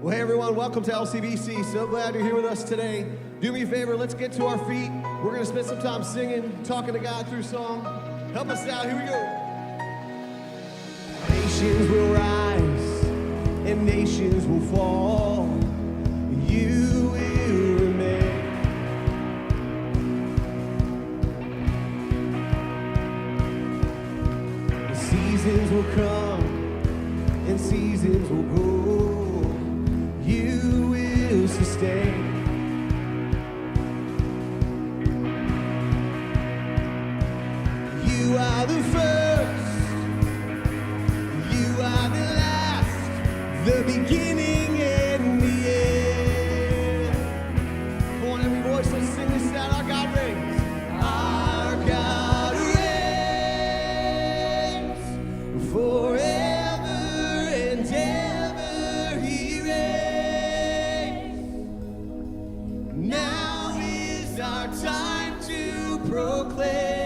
Well, hey everyone, welcome to LCBC. So glad you're here with us today. Do me a favor, let's get to our feet. We're going to spend some time singing, talking to God through song. Help us out, here we go. Nations will rise and nations will fall. You will remain. The seasons will come and seasons will go. You will sustain. You are the first, you are the last, the beginning and the end. Come on, every voice, let's sing this out. Our God reigns. Our God reigns forever and ever. He reigns. Now is our time to proclaim.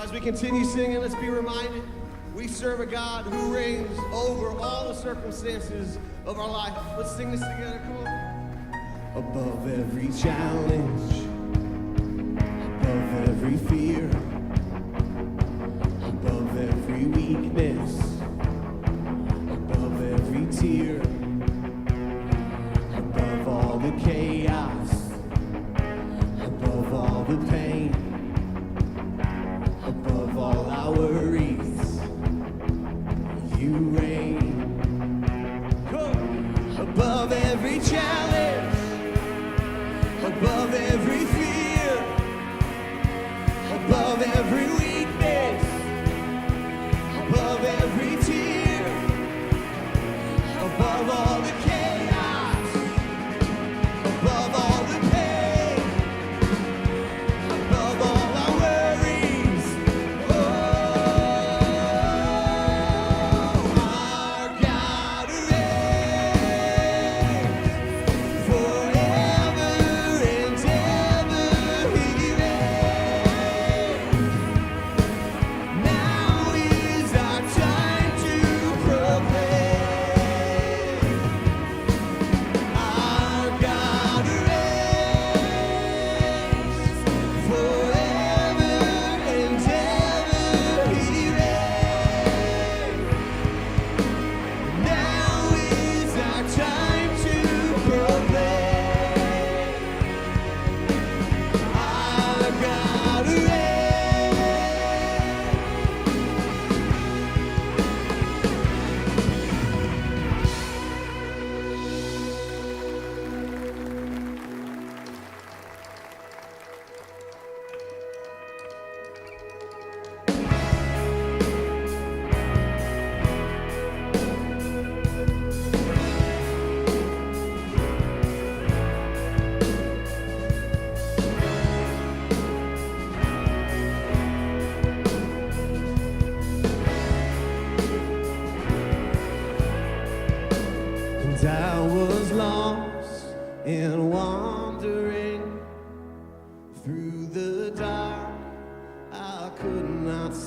As we continue singing, let's be reminded we serve a God who reigns over all the circumstances of our life. Let's sing this together, come on. Above every challenge, above every fear, above every weakness, above every tear, above all the chaos, above all the pain, above all our worries, you reign. Above every challenge, above every fear, above every weakness, above every tear, above all the chaos, above all the pain, above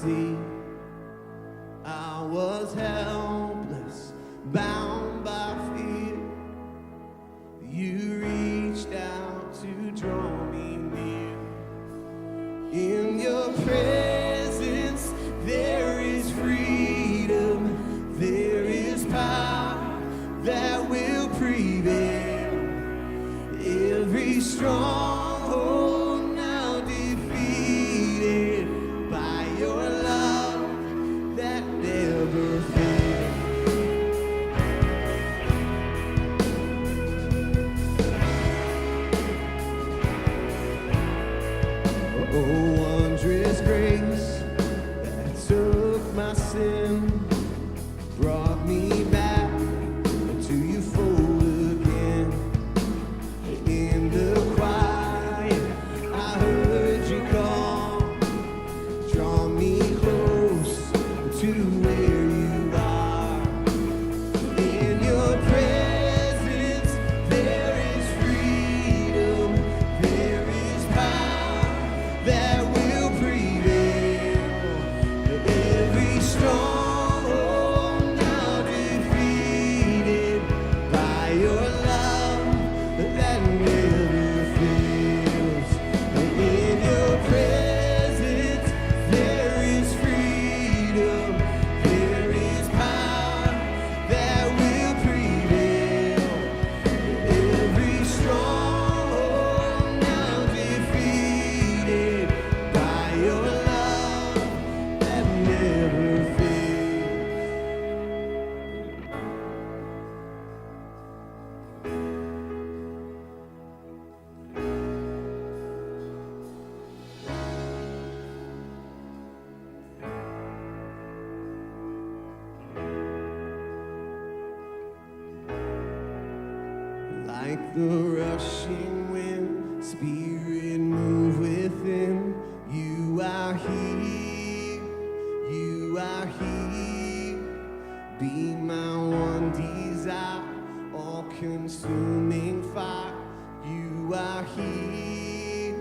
sea. I was helpless, bound by fear. You reached out to draw me near. In your presence there is freedom, there is power that will prevail. Every stronghold now defeated by your love that never fails. Oh, wondrous grace that took my sin, brought me back to your fold again. In the quiet, I heard you call, draw me close to where you are. In your presence, there is freedom, there is power that will prevail. Every stronghold now defeated by your love that never fails. In your presence there is freedom, there is power that will prevail. Every stronghold now defeated by your love that never fails. Like the rushing wind, Spirit move within. You are here, you are here. Be my one desire, all-consuming fire. You are here,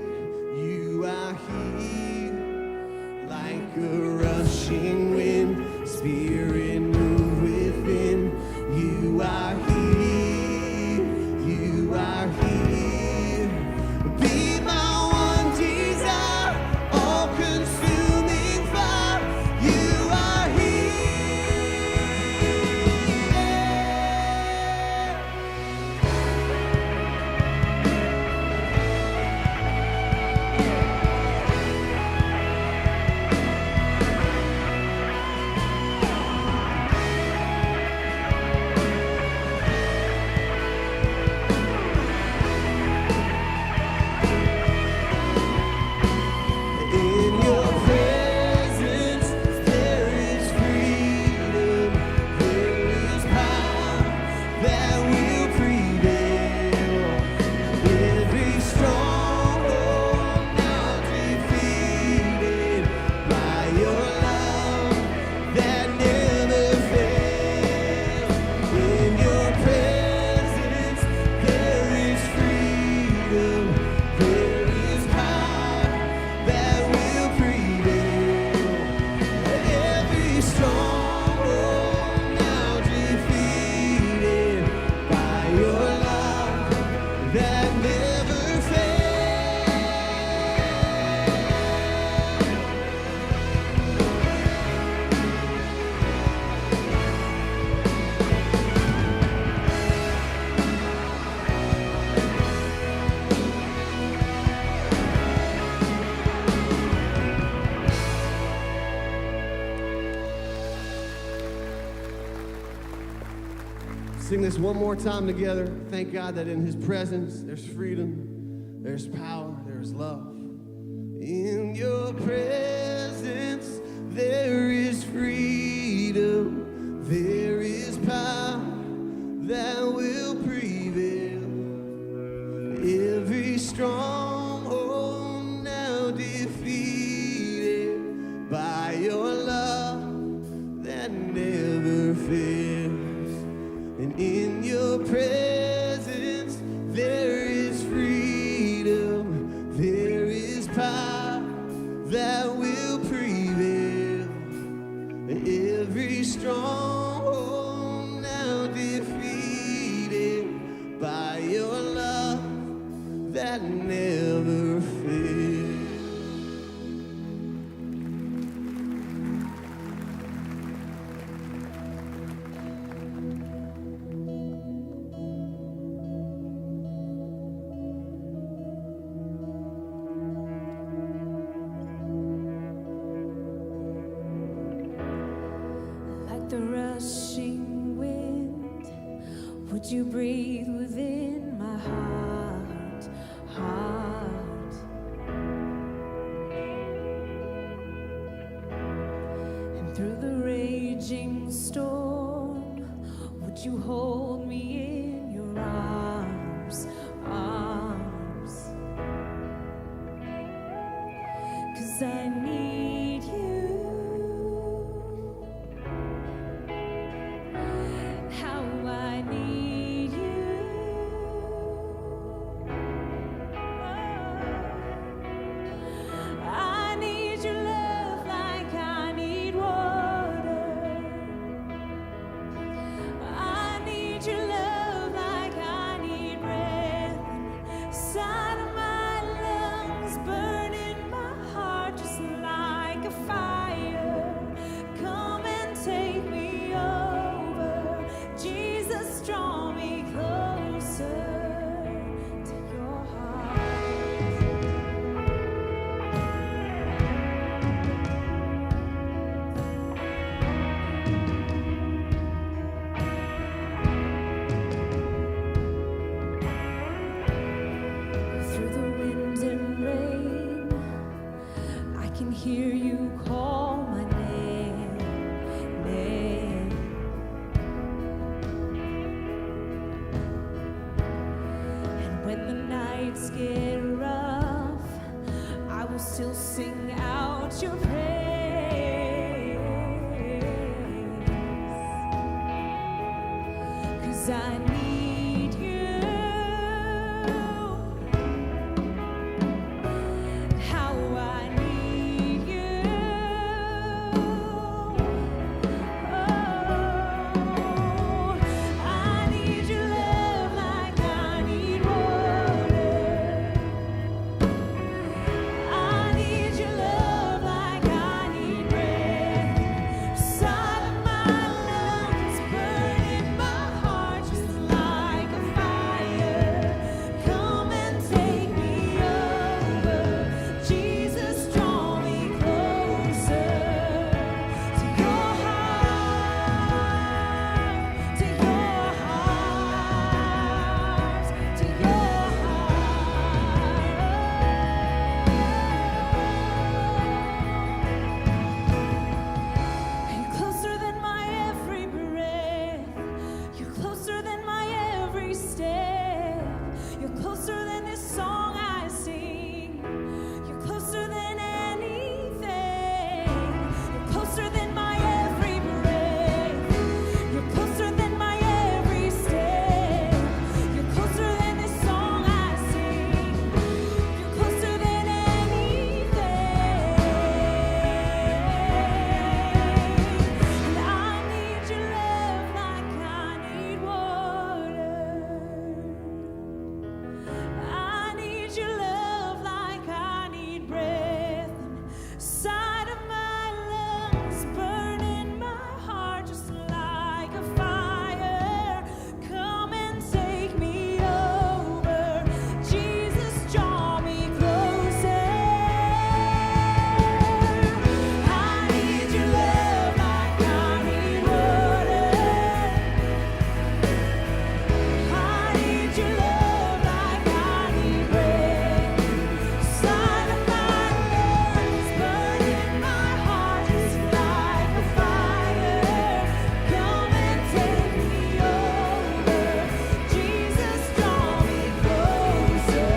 you are here. Like a rushing wind, Spirit move within. You are here, you are here. Be my one desire, all-consuming fire. You are in your presence, there is freedom, there is power that will prevail. Every stronghold now defeated by your love that never fails. In your presence, there is freedom, there is power that will prevail. Every stronghold now defeated by your love that never fails. Sing this one more time together. Thank God that in his presence there's freedom, there's power, there's love. In your presence there is freedom, there is power that will prevail. Every stronghold now defeated by your love that never fails. And in your presence there is freedom, there is power that the rushing wind, would you breathe within my heart, heart? And through the raging storm, would you hold me in your arms, arms? 'Cause I need you. How I need you. I need your love like I need water. I need your love like I need breath inside of my lungs, burning my heart just like a fire. Come and take me over, Jesus, draw me closer to your heart. Through the wind and rain, I can hear you call my name, name. And when the nights get rough, I will still sing out your praise. 'Cause I need you. How I need you. Oh, I need your love like I need water. I need your love like I need breath inside of my lungs, burning my heart just like a fire. Come and take me over, Jesus, draw me closer to your heart, to your heart, to your heart. You're closer than my every breath. You're closer than my every step. You're closer than this song I sing. You're closer than anything. You're closer than my every breath. You're closer than my every step. You're closer than this song I sing. You're closer than anything. And I need your love like I need water. I need your love like I need breath inside of my lungs, burning my heart just like a fire. Come and take me over, Jesus, draw me closer. I need your love like I need water. I need your love like I need breath inside of my lungs, burning my heart just like a fire. Come and take me over, Jesus, draw me closer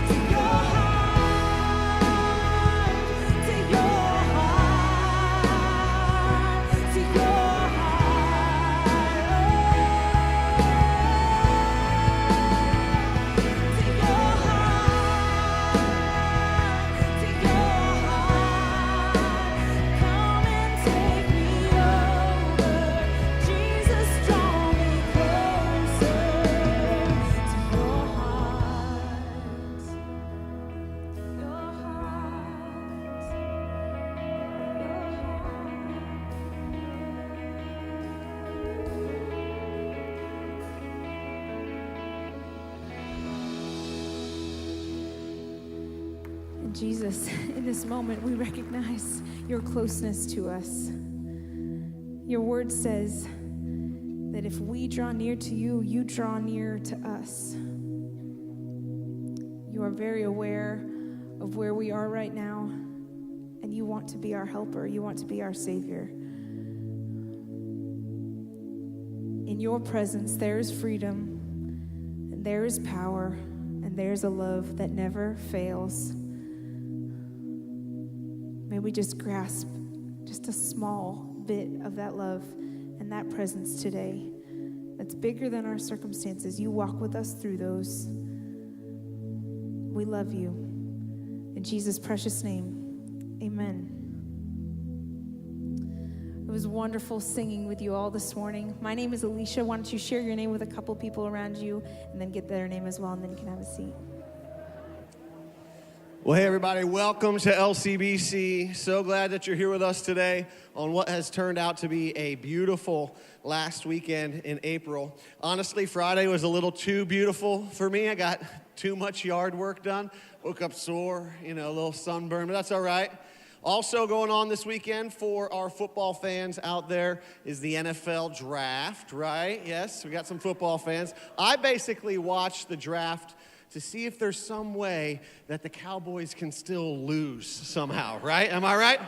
to your heart, to your heart, to your Come and take me over, Jesus, draw me closer to your heart, your Jesus, in this moment, we recognize your closeness to us. Your word says that if we draw near to you, you draw near to us. You are very aware of where we are right now, and you want to be our helper. You want to be our Savior. In your presence, there is freedom, and there is power, and there's a love that never fails. May we just grasp just a small bit of that love and that presence today that's bigger than our circumstances. You walk with us through those. We love you. In Jesus' precious name, amen. It was wonderful singing with you all this morning. My name is Alicia. Why don't you share your name with a couple people around you and then get their name as well, and then you can have a seat. Well, hey, everybody. Welcome to LCBC. So glad that you're here with us today on what has turned out to be a beautiful last weekend in April. Honestly, Friday was a little too beautiful for me. I got too much yard work done. Woke up sore, a little sunburn, but that's all right. Also going on this weekend for our football fans out there is the NFL draft, right? Yes, we got some football fans. I basically watched the draft to see if there's some way that the Cowboys can still lose somehow, right? Am I right?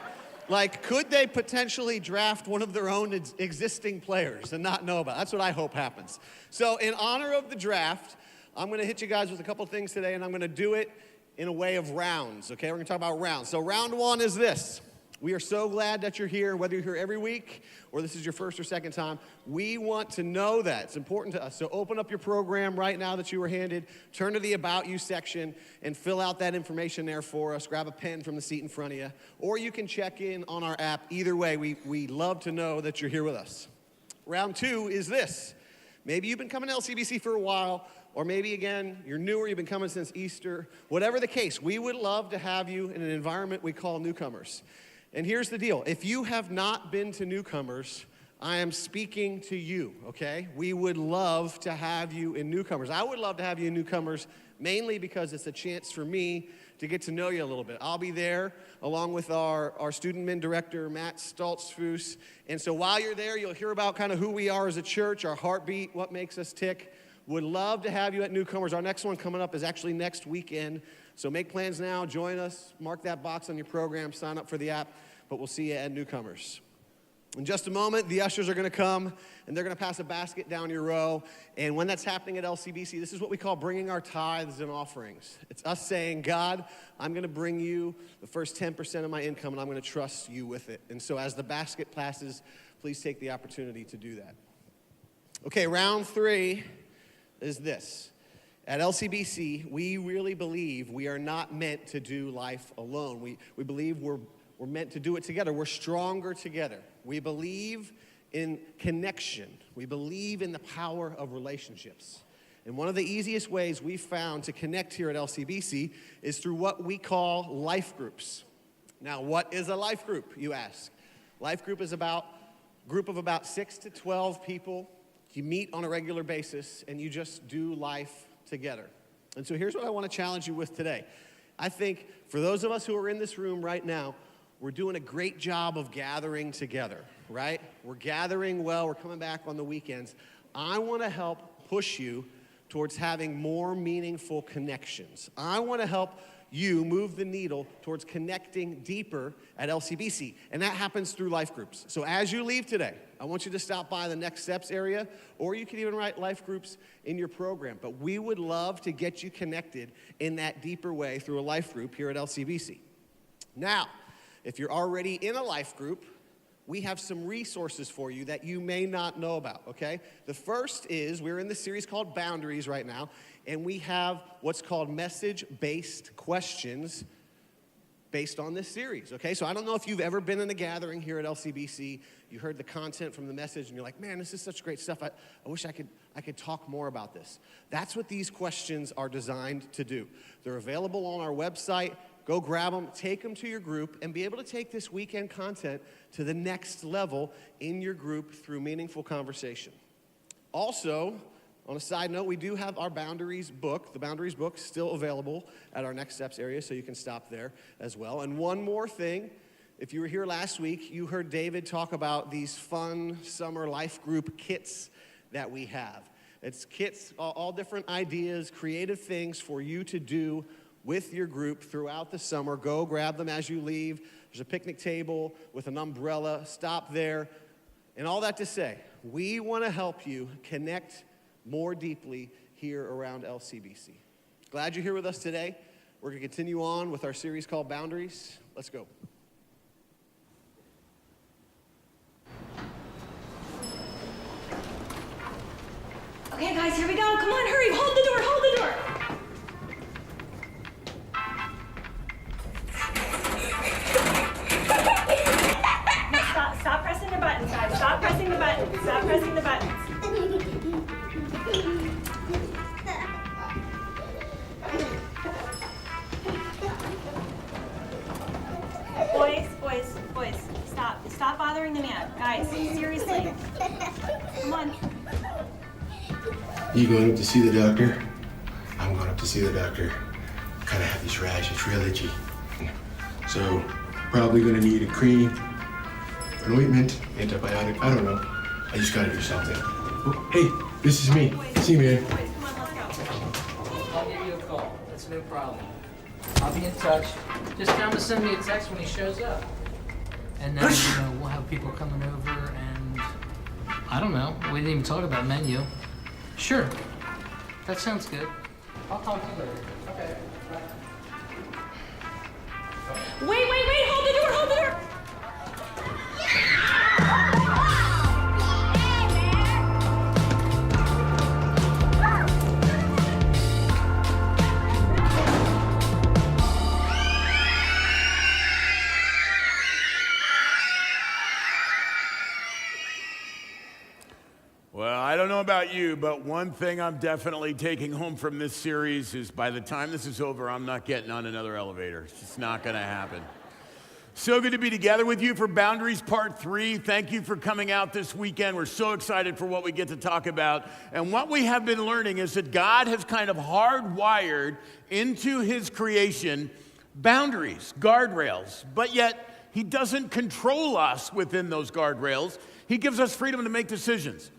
Like, could they potentially draft one of their own existing players and not know about it? That's what I hope happens. So in honor of the draft, I'm going to hit you guys with a couple things today, and I'm going to do it in a way of rounds, okay? We're going to talk about rounds. So round one is this. We are so glad that you're here, whether you're here every week or this is your first or second time. We want to know that. It's important to us. So open up your program right now that you were handed, turn to the About You section, and fill out that information there for us. Grab a pen from the seat in front of you. Or you can check in on our app. Either way, we love to know that you're here with us. Round two is this. Maybe you've been coming to LCBC for a while, or maybe, again, you're newer, you've been coming since Easter. Whatever the case, we would love to have you in an environment we call Newcomers. And here's the deal. If you have not been to Newcomers, I am speaking to you, okay? We would love to have you in Newcomers. I would love to have you in Newcomers mainly because it's a chance for me to get to know you a little bit. I'll be there along with our student min director, Matt Stoltzfus. And so while you're there, you'll hear about kind of who we are as a church, our heartbeat, what makes us tick. Would love to have you at Newcomers. Our next one coming up is actually next weekend. So make plans now, join us, mark that box on your program, sign up for the app, but we'll see you at Newcomers. In just a moment, the ushers are going to come, and they're going to pass a basket down your row. And when that's happening at LCBC, this is what we call bringing our tithes and offerings. It's us saying, God, I'm going to bring you the first 10% of my income, and I'm going to trust you with it. And so as the basket passes, please take the opportunity to do that. Okay, round three is this. At LCBC, we really believe we are not meant to do life alone. We believe we're meant to do it together. We're stronger together. We believe in connection. We believe in the power of relationships. And one of the easiest ways we've found to connect here at LCBC is through what we call life groups. Now, what is a life group, you ask? Life group is a group of about 6 to 12 people. You meet on a regular basis, and you just do life together. And so here's what I want to challenge you with today. I think for those of us who are in this room right now, we're doing a great job of gathering together, right? We're gathering well. We're coming back on the weekends. I want to help push you towards having more meaningful connections. I want to help you move the needle towards connecting deeper at LCBC, and that happens through life groups. So as you leave today, I want you to stop by the Next Steps area, or you can even write life groups in your program. But we would love to get you connected in that deeper way through a life group here at LCBC. Now, if you're already in a life group, we have some resources for you that you may not know about, okay? The first is, we're in the series called Boundaries right now, and we have what's called message-based questions based on this series, okay? So I don't know if you've ever been in a gathering here at LCBC, you heard the content from the message, and you're like, man, this is such great stuff. I wish I could talk more about this. That's what these questions are designed to do. They're available on our website. Go grab them, take them to your group, and be able to take this weekend content to the next level in your group through meaningful conversation. Also, on a side note, we do have our Boundaries book. The Boundaries book still available at our Next Steps area, so you can stop there as well. And one more thing, If you were here last week, you heard David talk about these fun summer life group kits that we have. It's kits, all different ideas, creative things for you to do with your group throughout the summer. Go grab them as you leave. There's a picnic table with an umbrella. Stop there. And all that to say, we want to help you connect more deeply here around LCBC. Glad you're here with us today. We're going to continue on with our series called Boundaries. Let's go. Okay, guys, here we go. Come on, hurry. Hold the door, hold the door. No, stop pressing the buttons, guys. Stop pressing the buttons. Stop pressing the buttons. Boys, stop bothering the man. Guys, seriously. Come on. You going up to see the doctor? I'm going up to see the doctor. Kind of have this rash, it's real itchy. So, probably gonna need a cream, an ointment, antibiotic, I don't know. I just gotta do something. Oh, hey, this is me. See you, man. Boys, come on, let's go. I'll give you a call. That's no problem. I'll be in touch. Just tell him to send me a text when he shows up. And then, we'll have people coming over and... I don't know. We didn't even talk about menu. Sure. That sounds good. I'll talk to you later. Okay. Bye. Wait, hold the door, hold the door. Well, I don't know about you, but one thing I'm definitely taking home from this series is by the time this is over, I'm not getting on another elevator. It's just not going to happen. So good to be together with you for Boundaries Part 3. Thank you for coming out this weekend. We're so excited for what we get to talk about. And what we have been learning is that God has kind of hardwired into his creation boundaries, guardrails, but yet he doesn't control us within those guardrails. He gives us freedom to make decisions.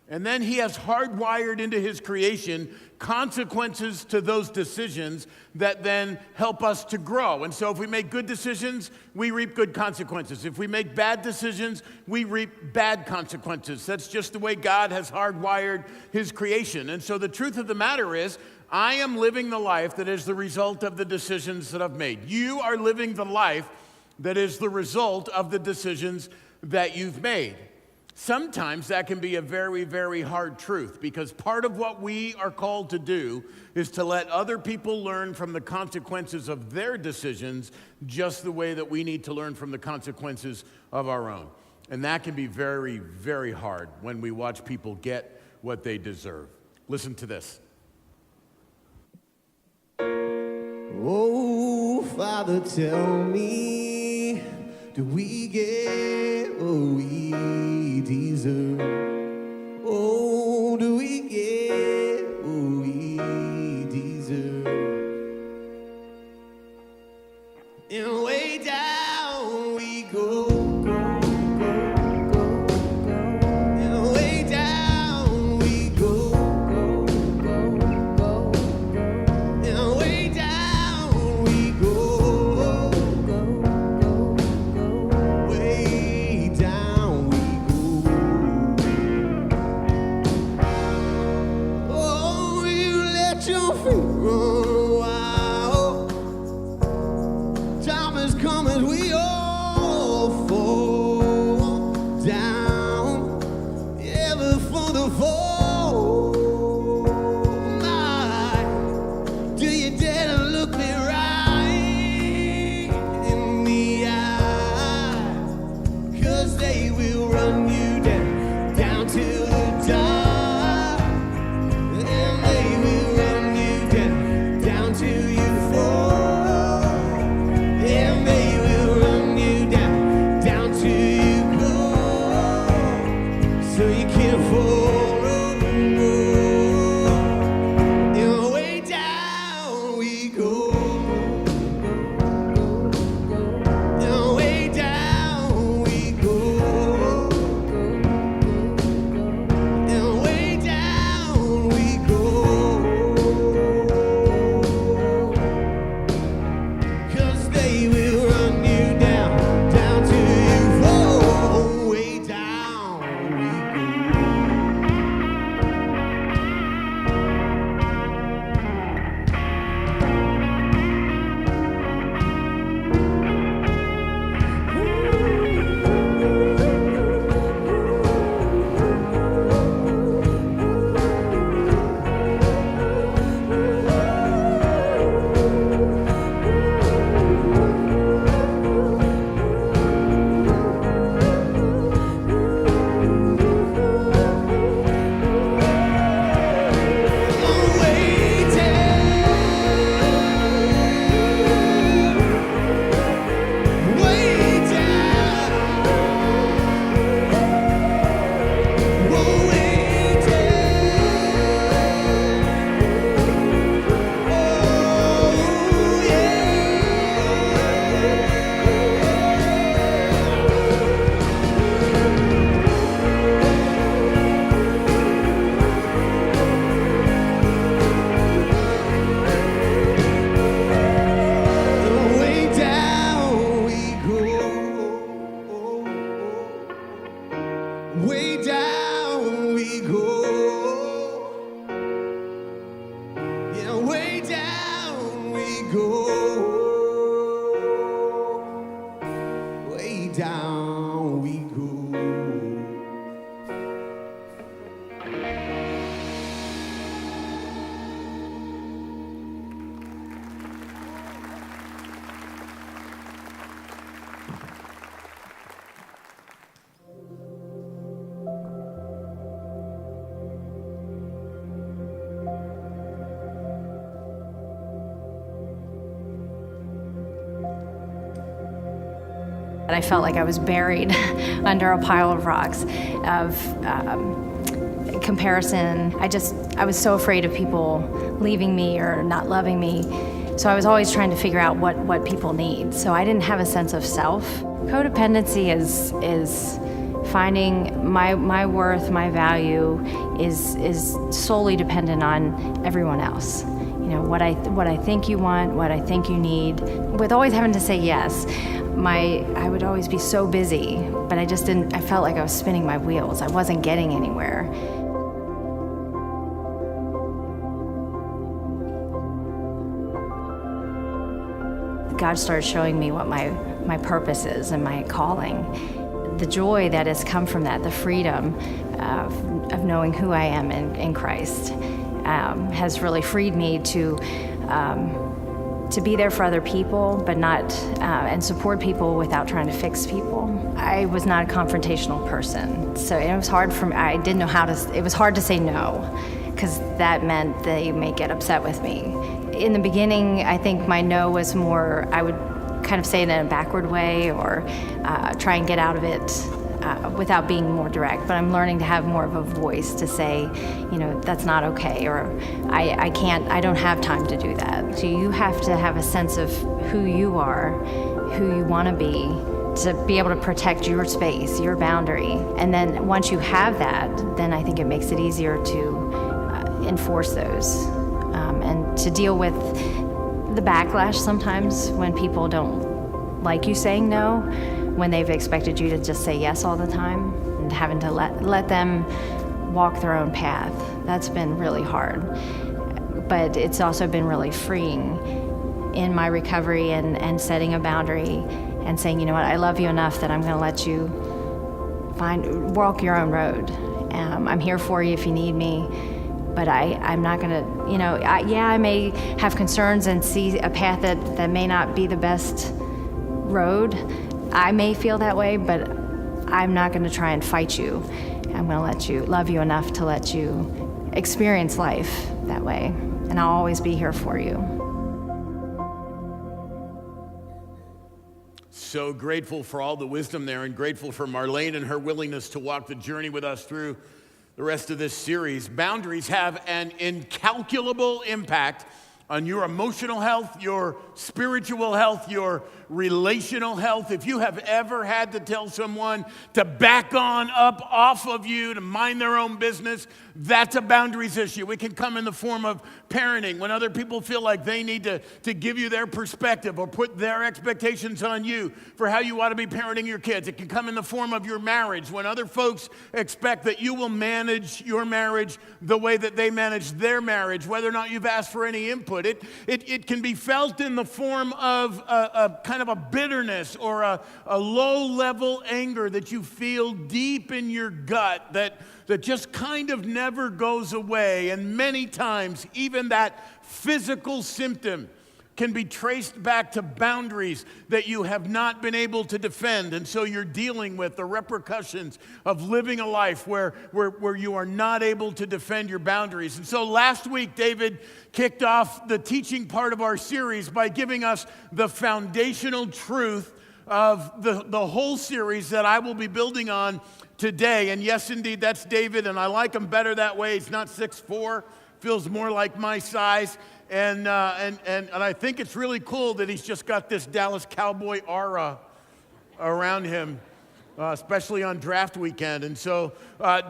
And then he has hardwired into his creation consequences to those decisions that then help us to grow. And so if we make good decisions, we reap good consequences. If we make bad decisions, we reap bad consequences. That's just the way God has hardwired his creation. And so the truth of the matter is, I am living the life that is the result of the decisions that I've made. You are living the life that is the result of the decisions that you've made. Sometimes that can be a very, very hard truth because part of what we are called to do is to let other people learn from the consequences of their decisions just the way that we need to learn from the consequences of our own. And that can be very, very hard when we watch people get what they deserve. Listen to this. Oh, Father, tell me, do we get what we deserve? Oh, do we get what we deserve? And way down we go, go, go, go, go. And way down we go, go, go, go, go. And way down we go, go, go, go. Way down we go. Oh, you let your feet run wild. Time has come as we all fall down, ever for the fall. My, do you dare to look me right in the eye? 'Cause they will run you down to the dark, and they will run you down till you fall. And they will down we go. I felt like I was buried under a pile of rocks of comparison. I was so afraid of people leaving me or not loving me. So I was always trying to figure out what people need. So I didn't have a sense of self. Codependency is finding my worth, my value is solely dependent on everyone else. You know, what I think you want, what I think you need, with always having to say yes. I would always be so busy, but I felt like I was spinning my wheels. I wasn't getting anywhere. God started showing me what my purpose is and my calling. The joy that has come from that, the freedom of knowing who I am in Christ, has really freed me to be there for other people, but not, and support people without trying to fix people. I was not a confrontational person, so it was hard for me. I didn't know how to, it was hard to say no, because that meant they may get upset with me. In the beginning, I think my no was more, I would kind of say it in a backward way, or try and get out of it without being more direct, but I'm learning to have more of a voice to say, you know, that's not okay, or I don't have time to do that. So you have to have a sense of who you are, who you want to be able to protect your space, your boundary. And then once you have that, then I think it makes it easier to enforce those and to deal with the backlash sometimes when people don't like you saying no, when they've expected you to just say yes all the time, and having to let them walk their own path. That's been really hard. But it's also been really freeing in my recovery and setting a boundary and saying, you know what, I love you enough that I'm gonna let you walk your own road. I'm here for you if you need me, but I'm not gonna, you know, I may have concerns and see a path that may not be the best road. I may feel that way, but I'm not going to try and fight you. I'm going to love you enough to let you experience life that way, and I'll always be here for you. So grateful for all the wisdom there, and grateful for Marlene and her willingness to walk the journey with us through the rest of this series. Boundaries have an incalculable impact on your emotional health, your spiritual health, your relational health. If you have ever had to tell someone to back on up off of you, to mind their own business, that's a boundaries issue. It can come in the form of parenting, when other people feel like they need to give you their perspective or put their expectations on you for how you ought to be parenting your kids. It can come in the form of your marriage, when other folks expect that you will manage your marriage the way that they manage their marriage, whether or not you've asked for any input. It can be felt in the form of a kind of a bitterness or a low-level anger that you feel deep in your gut that just kind of never goes away. And many times, even that physical symptom can be traced back to boundaries that you have not been able to defend. And so you're dealing with the repercussions of living a life where you are not able to defend your boundaries. And so last week, David kicked off the teaching part of our series by giving us the foundational truth of the whole series that I will be building on today. And yes, indeed, that's David, and I like him better that way. He's not 6'4", feels more like my size. And I think it's really cool that he's just got this Dallas Cowboy aura around him. especially on draft weekend. And so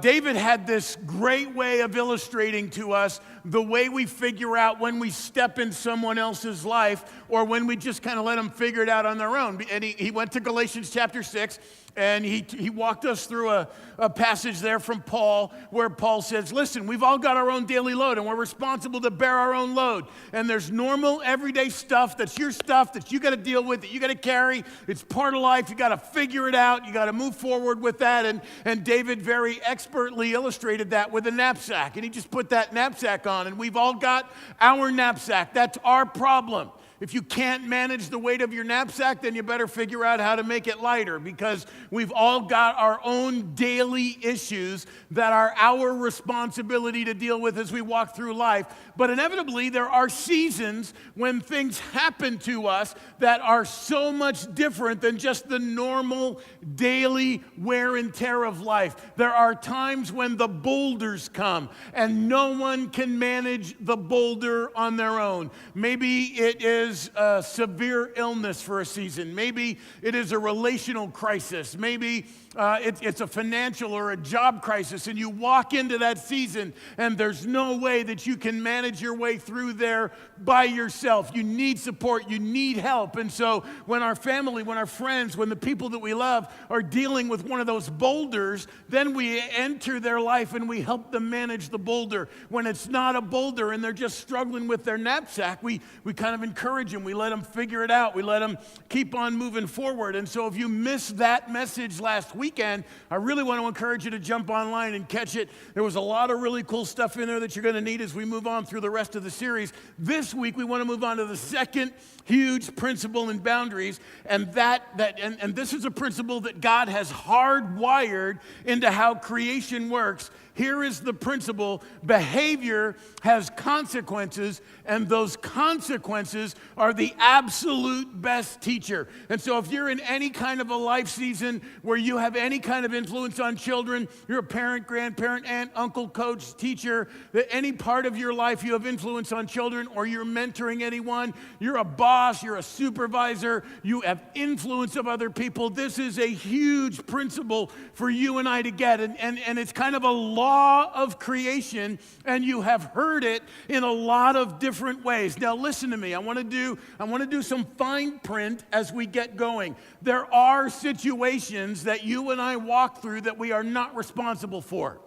David had this great way of illustrating to us the way we figure out when we step in someone else's life or when we just kind of let them figure it out on their own. And he went to Galatians chapter 6, and he walked us through a passage there from Paul where Paul says, listen, we've all got our own daily load and we're responsible to bear our own load. And there's normal everyday stuff that's your stuff that you got to deal with, that you got to carry. It's part of life. You got to figure it out. You got to move forward with that. And David very expertly illustrated that with a knapsack. And he just put that knapsack on, and we've all got our knapsack. That's our problem. If you can't manage the weight of your knapsack, then you better figure out how to make it lighter, because we've all got our own daily issues that are our responsibility to deal with as we walk through life. But inevitably, there are seasons when things happen to us that are so much different than just the normal daily wear and tear of life. There are times when the boulders come and no one can manage the boulder on their own. Maybe it is a severe illness for a season. Maybe it is a relational crisis. Maybe it's a financial or a job crisis, and you walk into that season and there's no way that you can manage your way through there by yourself. You need support. You need help. And so when our family, when our friends, when the people that we love are dealing with one of those boulders, then we enter their life and we help them manage the boulder. When it's not a boulder and they're just struggling with their knapsack, we kind of encourage them. We let them figure it out. We let them keep on moving forward. And so if you missed that message last weekend, I really want to encourage you to jump online and catch it. There was a lot of really cool stuff in there that you're going to need as we move on through the rest of the series. This week, we want to move on to the second huge principle in boundaries, and this is a principle that God has hardwired into how creation works. Here is the principle: behavior has consequences, and those consequences are the absolute best teacher. And so if you're in any kind of a life season where you have any kind of influence on children, you're a parent, grandparent, aunt, uncle, coach, teacher, that any part of your life you have influence on children, or you're mentoring anyone, you're a boss, you're a supervisor, you have influence of other people, this is a huge principle for you and I to get. And it's kind of a law of creation, and you have heard it in a lot of different ways. Now listen to me. I want to do some fine print as we get going. There are situations that you and I walk through that we are not responsible for.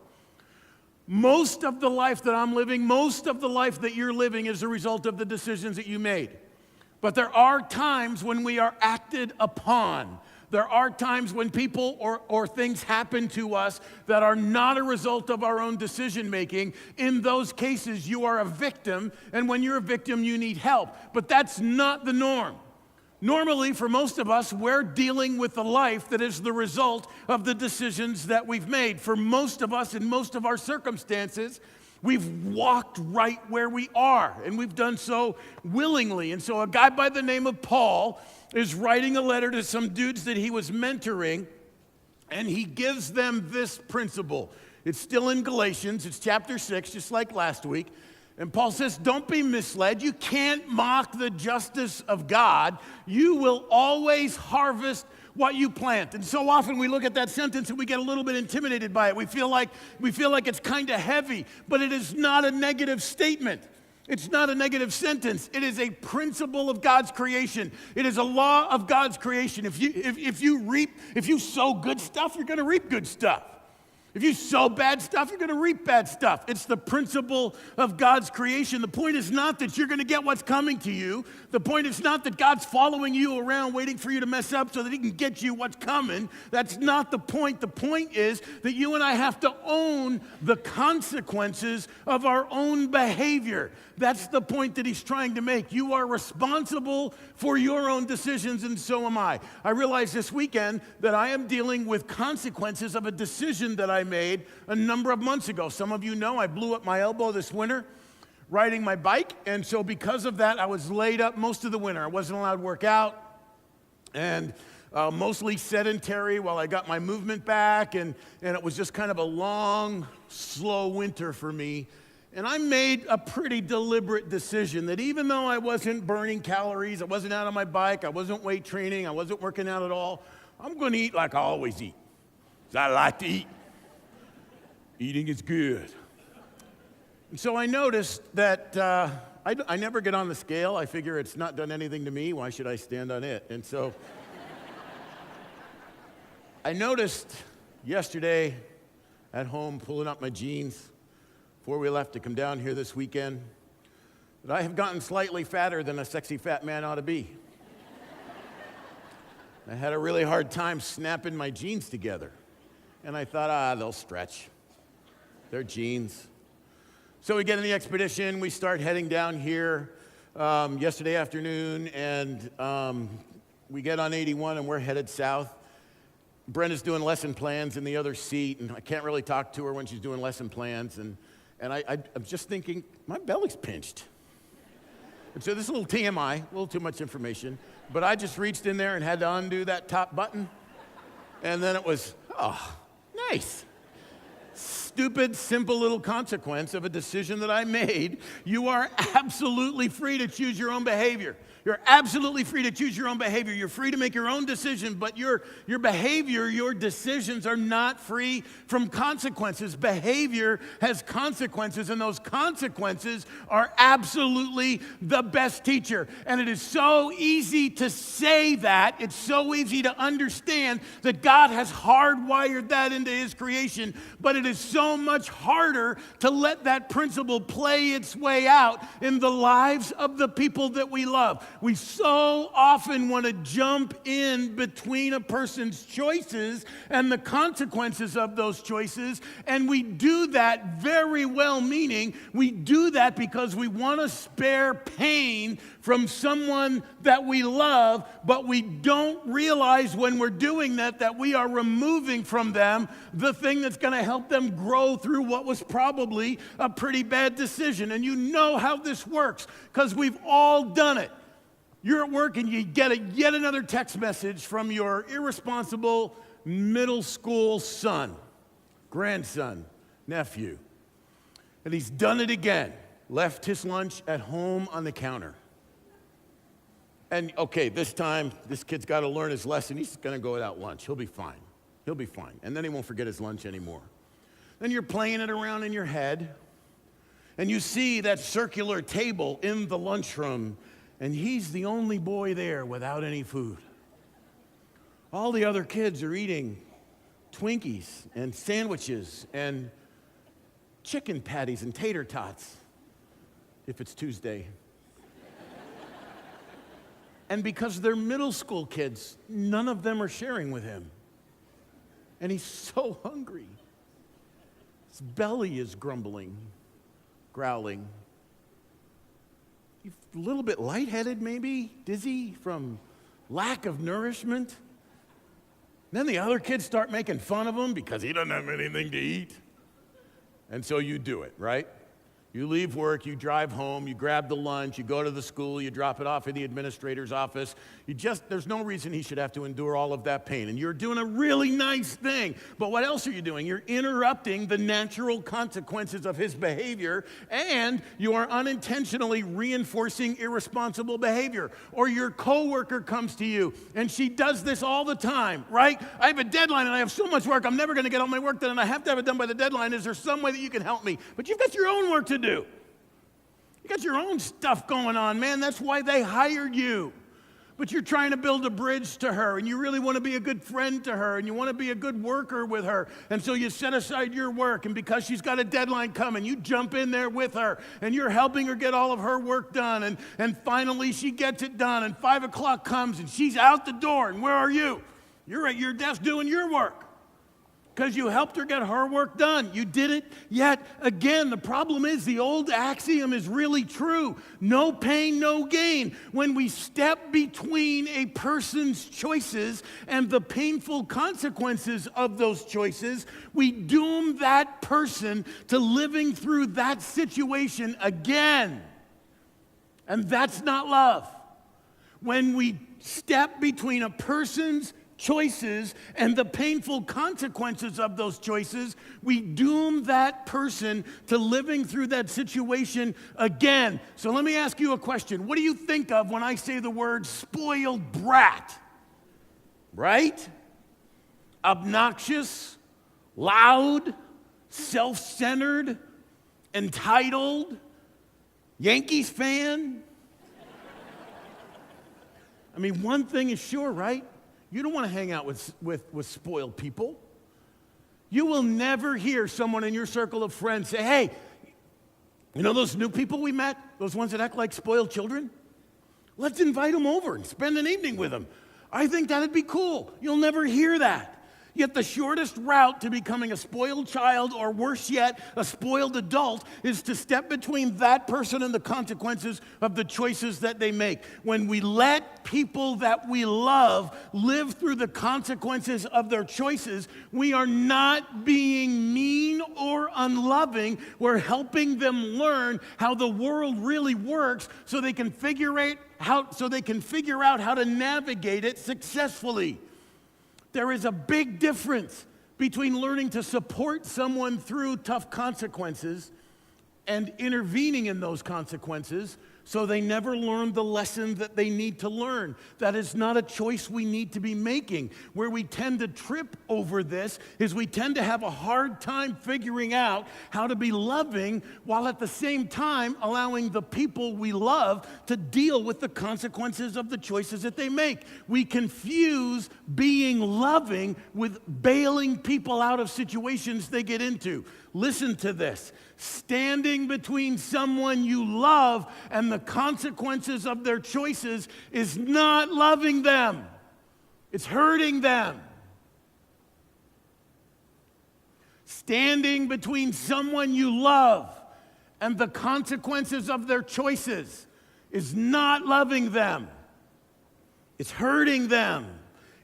Most of the life that I'm living, most of the life that you're living is a result of the decisions that you made. But there are times when we are acted upon. There are times when people or things happen to us that are not a result of our own decision making. In those cases, you are a victim, and when you're a victim, you need help. But that's not the norm. Normally, for most of us, we're dealing with a life that is the result of the decisions that we've made. For most of us, in most of our circumstances, we've walked right where we are, and we've done so willingly. And so a guy by the name of Paul is writing a letter to some dudes that he was mentoring, and he gives them this principle. It's still in Galatians. It's chapter 6, just like last week. And Paul says, don't be misled. You can't mock the justice of God. You will always harvest what you plant. And so often we look at that sentence and we get a little bit intimidated by it. We feel like it's kind of heavy, but it is not a negative statement. It's not a negative sentence. It is a principle of God's creation. It is a law of God's creation. If you sow good stuff, you're going to reap good stuff. If you sow bad stuff, you're going to reap bad stuff. It's the principle of God's creation. The point is not that you're going to get what's coming to you. The point is not that God's following you around waiting for you to mess up so that he can get you what's coming. That's not the point. The point is that you and I have to own the consequences of our own behavior. That's the point that he's trying to make. You are responsible for your own decisions, and so am I. I realized this weekend that I am dealing with consequences of a decision that I made a number of months ago. Some of you know I blew up my elbow this winter riding my bike, and so because of that, I was laid up most of the winter. I wasn't allowed to work out, and mostly sedentary while I got my movement back, and it was just kind of a long, slow winter for me. And I made a pretty deliberate decision that even though I wasn't burning calories, I wasn't out on my bike, I wasn't weight training, I wasn't working out at all, I'm going to eat like I always eat. 'cause I like to eat. Eating is good. And so I noticed that I never get on the scale. I figure it's not done anything to me. Why should I stand on it? And so I noticed yesterday at home, pulling up my jeans before we left to come down here this weekend, that I have gotten slightly fatter than a sexy fat man ought to be. I had a really hard time snapping my jeans together. And I thought, they'll stretch. They're jeans. So we get in the expedition, we start heading down here yesterday afternoon, and we get on 81 and we're headed south. Brenda's doing lesson plans in the other seat, and I can't really talk to her when she's doing lesson plans, and I'm just thinking, my belly's pinched. And so this is a little TMI, a little too much information, but I just reached in there and had to undo that top button, and then it was, nice. Stupid, simple little consequence of a decision that I made. You are absolutely free to choose your own behavior. You're absolutely free to choose your own behavior. You're free to make your own decision, but your behavior, your decisions are not free from consequences. Behavior has consequences, and those consequences are absolutely the best teacher. And it is so easy to say that. It's so easy to understand that God has hardwired that into His creation, but it is so much harder to let that principle play its way out in the lives of the people that we love. We so often want to jump in between a person's choices and the consequences of those choices, and we do that very well-meaning. We do that because we want to spare pain from someone that we love, but we don't realize when we're doing that we are removing from them the thing that's going to help them grow through what was probably a pretty bad decision. And you know how this works because we've all done it. You're at work and you get yet another text message from your irresponsible middle school son, grandson, nephew. And he's done it again. Left his lunch at home on the counter. And okay, this time, this kid's got to learn his lesson. He's going to go without lunch. He'll be fine. He'll be fine. And then he won't forget his lunch anymore. Then you're playing it around in your head, and you see that circular table in the lunchroom, and he's the only boy there without any food. All the other kids are eating Twinkies and sandwiches and chicken patties and tater tots, if it's Tuesday. And because they're middle school kids, none of them are sharing with him. And he's so hungry. His belly is grumbling, growling. He's a little bit lightheaded, maybe, dizzy from lack of nourishment. Then the other kids start making fun of him because he doesn't have anything to eat. And so you do it, right? You leave work, you drive home, you grab the lunch, you go to the school, you drop it off in the administrator's office. There's no reason he should have to endure all of that pain. And you're doing a really nice thing. But what else are you doing? You're interrupting the natural consequences of his behavior, and you are unintentionally reinforcing irresponsible behavior. Or your coworker comes to you, and she does this all the time, right? I have a deadline, and I have so much work, I'm never going to get all my work done, and I have to have it done by the deadline. Is there some way that you can help me? But you've got your own work to do. You got your own stuff going on, man. That's why they hired you. But you're trying to build a bridge to her, and you really want to be a good friend to her, and you want to be a good worker with her. And so you set aside your work, and because she's got a deadline coming, you jump in there with her, and you're helping her get all of her work done. And finally she gets it done, and 5 o'clock comes, and she's out the door. And where are you? You're at your desk doing your work, because you helped her get her work done. You did it yet again. The problem is the old axiom is really true. No pain, no gain. When we step between a person's choices and the painful consequences of those choices, we doom that person to living through that situation again. And that's not love. When we step between a person's choices and the painful consequences of those choices, we doom that person to living through that situation again. So let me ask you a question. What do you think of when I say the word spoiled brat? Right? Obnoxious, loud, self-centered, entitled, Yankees fan. I mean, one thing is sure, right? You don't want to hang out with spoiled people. You will never hear someone in your circle of friends say, hey, you know those new people we met? Those ones that act like spoiled children? Let's invite them over and spend an evening with them. I think that'd be cool. You'll never hear that. Yet the shortest route to becoming a spoiled child, or worse yet, a spoiled adult, is to step between that person and the consequences of the choices that they make. When we let people that we love live through the consequences of their choices, we are not being mean or unloving. We're helping them learn how the world really works so they can figure out how to navigate it successfully. There is a big difference between learning to support someone through tough consequences and intervening in those consequences so they never learn the lesson that they need to learn. That is not a choice we need to be making. Where we tend to trip over this is we tend to have a hard time figuring out how to be loving while at the same time allowing the people we love to deal with the consequences of the choices that they make. We confuse being loving with bailing people out of situations they get into. Listen to this. Standing between someone you love and the consequences of their choices is not loving them. It's hurting them. Standing between someone you love and the consequences of their choices is not loving them. It's hurting them.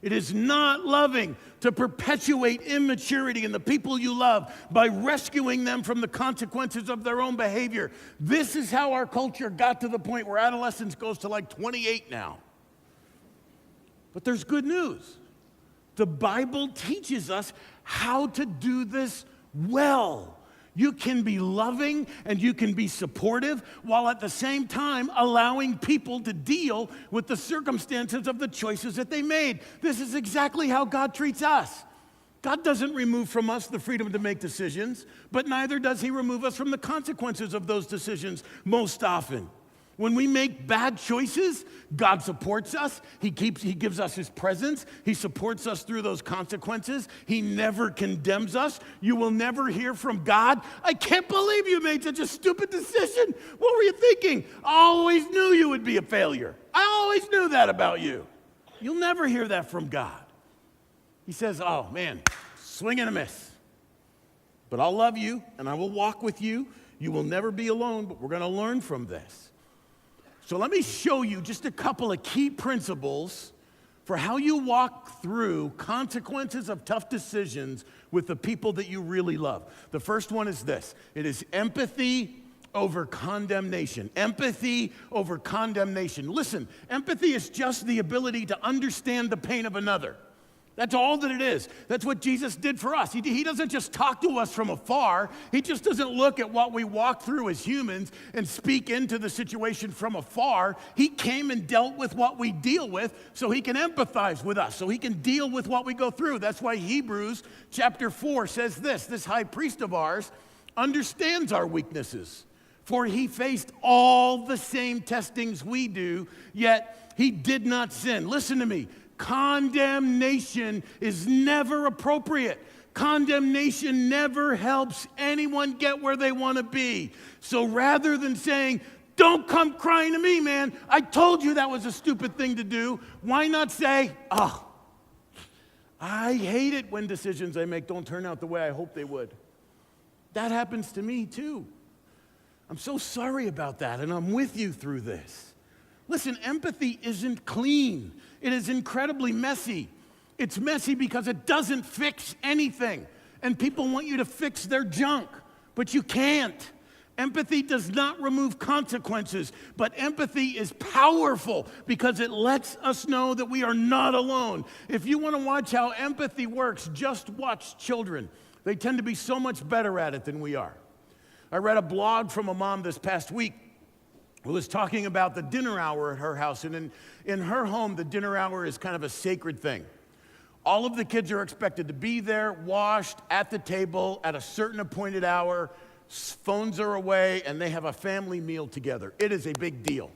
It is not loving to perpetuate immaturity in the people you love by rescuing them from the consequences of their own behavior. This is how our culture got to the point where adolescence goes to like 28 now. But there's good news. The Bible teaches us how to do this well. You can be loving and you can be supportive while at the same time allowing people to deal with the circumstances of the choices that they made. This is exactly how God treats us. God doesn't remove from us the freedom to make decisions, but neither does He remove us from the consequences of those decisions most often. When we make bad choices, God supports us. He gives us His presence. He supports us through those consequences. He never condemns us. You will never hear from God, I can't believe you made such a stupid decision. What were you thinking? I always knew you would be a failure. I always knew that about you. You'll never hear that from God. He says, oh man, swing and a miss. But I'll love you and I will walk with you. You will never be alone, but we're going to learn from this. So let me show you just a couple of key principles for how you walk through consequences of tough decisions with the people that you really love. The first one is this. It is empathy over condemnation. Empathy over condemnation. Listen, empathy is just the ability to understand the pain of another. That's all that it is. That's what Jesus did for us. He doesn't just talk to us from afar. He just doesn't look at what we walk through as humans and speak into the situation from afar. He came and dealt with what we deal with so He can empathize with us, so He can deal with what we go through. That's why Hebrews chapter 4 says this high priest of ours understands our weaknesses, for He faced all the same testings we do, yet He did not sin. Listen to me. Condemnation is never appropriate. Condemnation never helps anyone get where they want to be. So rather than saying, don't come crying to me, man, I told you that was a stupid thing to do, why not say, oh, I hate it when decisions I make don't turn out the way I hope they would. That happens to me too. I'm so sorry about that, and I'm with you through this. Listen, empathy isn't clean. It is incredibly messy. It's messy because it doesn't fix anything. And people want you to fix their junk, but you can't. Empathy does not remove consequences, but empathy is powerful because it lets us know that we are not alone. If you want to watch how empathy works, just watch children. They tend to be so much better at it than we are. I read a blog from a mom this past week who was talking about the dinner hour at her house. And in her home, the dinner hour is kind of a sacred thing. All of the kids are expected to be there, washed, at the table, at a certain appointed hour. Phones are away, and they have a family meal together. It is a big deal.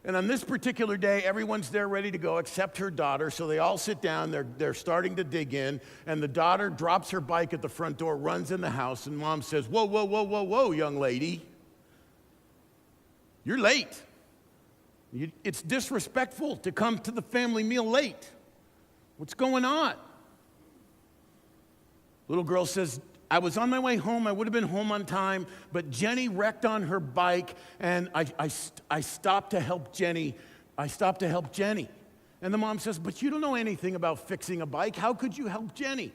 And on this particular day, everyone's there ready to go except her daughter. So they all sit down, they're starting to dig in, and the daughter drops her bike at the front door, runs in the house, and mom says, whoa, whoa, whoa, whoa, whoa, young lady. You're late. It's disrespectful to come to the family meal late. What's going on? Little girl says, I was on my way home. I would have been home on time, but Jenny wrecked on her bike, and I stopped to help Jenny. I stopped to help Jenny. And the mom says, but you don't know anything about fixing a bike. How could you help Jenny?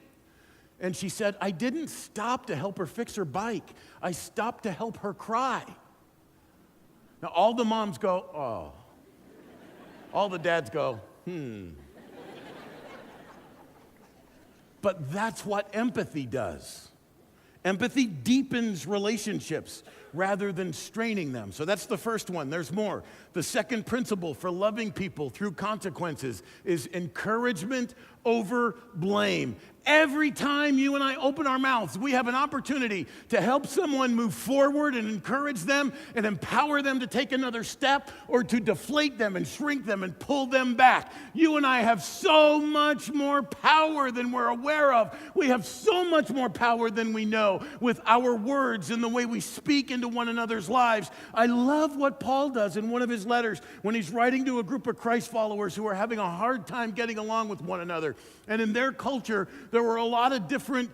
And she said, I didn't stop to help her fix her bike. I stopped to help her cry. Now, all the moms go, oh. All the dads go, But that's what empathy does. Empathy deepens relationships rather than straining them. So that's the first one. There's more. The second principle for loving people through consequences is encouragement over blame. Every time you and I open our mouths, we have an opportunity to help someone move forward and encourage them and empower them to take another step, or to deflate them and shrink them and pull them back. You and I have so much more power than we're aware of. We have so much more power than we know with our words and the way we speak into one another's lives. I love what Paul does in one of his letters when he's writing to a group of Christ followers who are having a hard time getting along with one another. And in their culture, there were a lot of different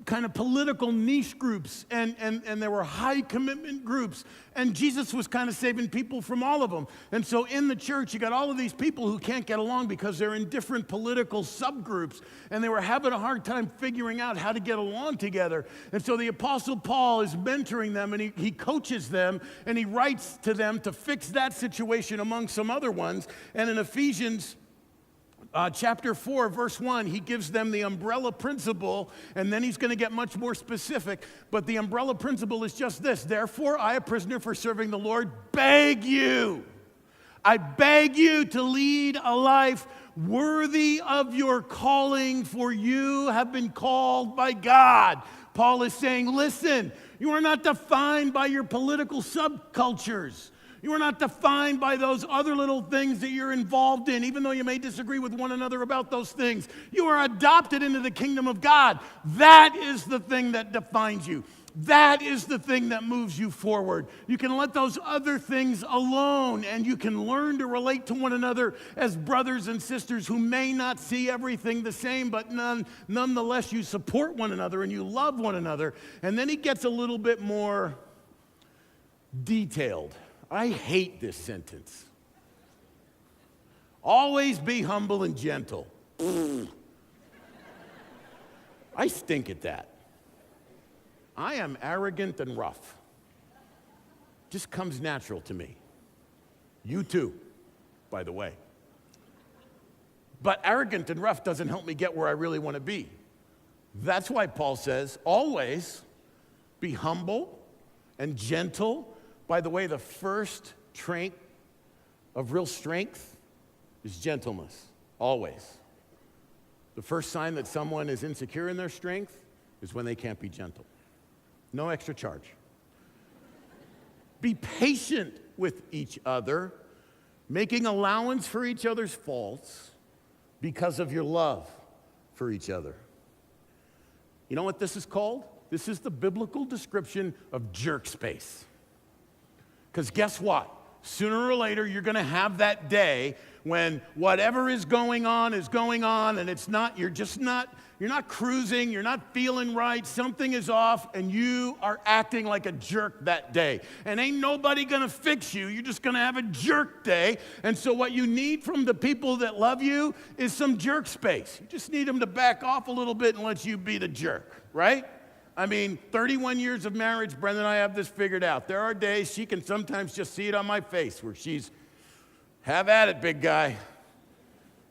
kind of political niche groups, and there were high commitment groups, and Jesus was kind of saving people from all of them. And so in the church, you got all of these people who can't get along because they're in different political subgroups, and they were having a hard time figuring out how to get along together. And so the Apostle Paul is mentoring them, and he coaches them, and he writes to them to fix that situation among some other ones. And in Ephesians chapter 4, verse 1, he gives them the umbrella principle, and then he's going to get much more specific. But the umbrella principle is just this: therefore, I, a prisoner for serving the Lord, beg you. I beg you to lead a life worthy of your calling, for you have been called by God. Paul is saying, listen, you are not defined by your political subcultures. You are not defined by those other little things that you're involved in, even though you may disagree with one another about those things. You are adopted into the kingdom of God. That is the thing that defines you. That is the thing that moves you forward. You can let those other things alone, and you can learn to relate to one another as brothers and sisters who may not see everything the same, but nonetheless you support one another and you love one another. And then he gets a little bit more detailed. I hate this sentence. Always be humble and gentle. I stink at that. I am arrogant and rough. Just comes natural to me. You too, by the way. But arrogant and rough doesn't help me get where I really want to be. That's why Paul says, always be humble and gentle. By the way, the first trait of real strength is gentleness, always. The first sign that someone is insecure in their strength is when they can't be gentle. No extra charge. Be patient with each other, making allowance for each other's faults because of your love for each other. You know what this is called? This is the biblical description of jerk space. Because guess what? Sooner or later, you're going to have that day when whatever is going on, and you're not cruising, you're not feeling right, something is off, and you are acting like a jerk that day. And ain't nobody going to fix you. You're just going to have a jerk day. And so what you need from the people that love you is some jerk space. You just need them to back off a little bit and let you be the jerk, right? I mean, 31 years of marriage, Brenda and I have this figured out. There are days she can sometimes just see it on my face where she's, have at it, big guy.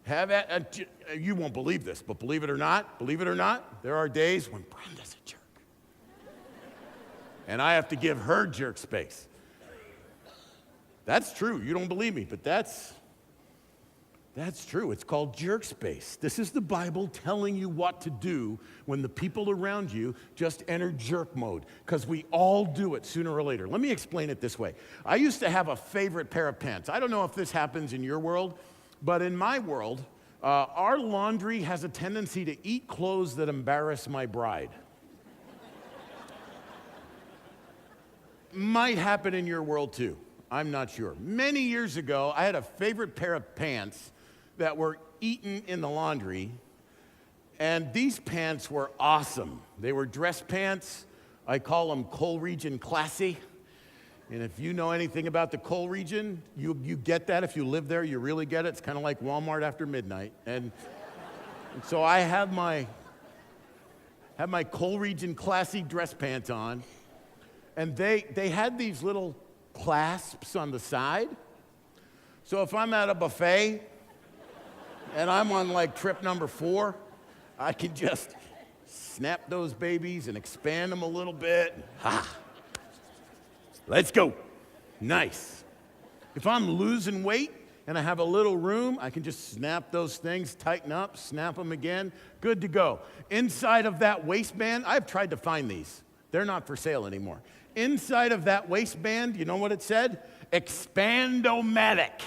Have at it. You won't believe this, but believe it or not, there are days when Brenda's a jerk. And I have to give her jerk space. That's true. You don't believe me, but that's That's true. It's called jerk space. This is the Bible telling you what to do when the people around you just enter jerk mode, because we all do it sooner or later. Let me explain it this way. I used to have a favorite pair of pants. I don't know if this happens in your world, but in my world, our laundry has a tendency to eat clothes that embarrass my bride. Might happen in your world too. I'm not sure. Many years ago, I had a favorite pair of pants that were eaten in the laundry, and these pants were awesome. They were dress pants. I call them coal region classy. And if you know anything about the coal region, you get that. If you live there, you really get it. It's kind of like Walmart after midnight. And so I had my coal region classy dress pants on, and they had these little clasps on the side. So if I'm at a buffet and I'm on like trip number 4, I can just snap those babies and expand them a little bit. Ha! Let's go. Nice. If I'm losing weight and I have a little room, I can just snap those things, tighten up, snap them again. Good to go. Inside of that waistband, I've tried to find these. They're not for sale anymore. Inside of that waistband, you know what it said? Expandomatic.